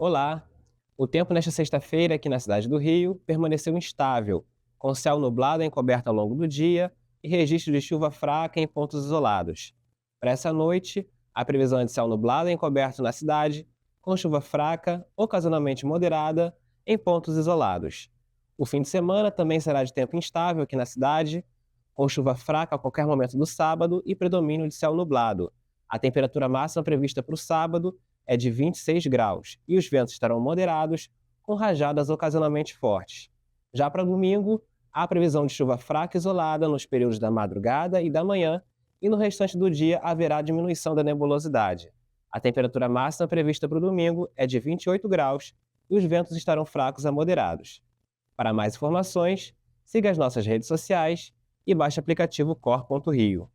Olá! O tempo nesta sexta-feira aqui na cidade do Rio permaneceu instável, com céu nublado encoberto ao longo do dia e registro de chuva fraca em pontos isolados. Para essa noite, a previsão é de céu nublado encoberto na cidade, com chuva fraca, ocasionalmente moderada, em pontos isolados. O fim de semana também será de tempo instável aqui na cidade, com chuva fraca a qualquer momento do sábado e predomínio de céu nublado. A temperatura máxima prevista para o sábado é de 26 graus e os ventos estarão moderados, com rajadas ocasionalmente fortes. Já para domingo, há previsão de chuva fraca isolada nos períodos da madrugada e da manhã, e no restante do dia haverá diminuição da nebulosidade. A temperatura máxima prevista para o domingo é de 28 graus e os ventos estarão fracos a moderados. Para mais informações, siga as nossas redes sociais e baixe o aplicativo cor.rio.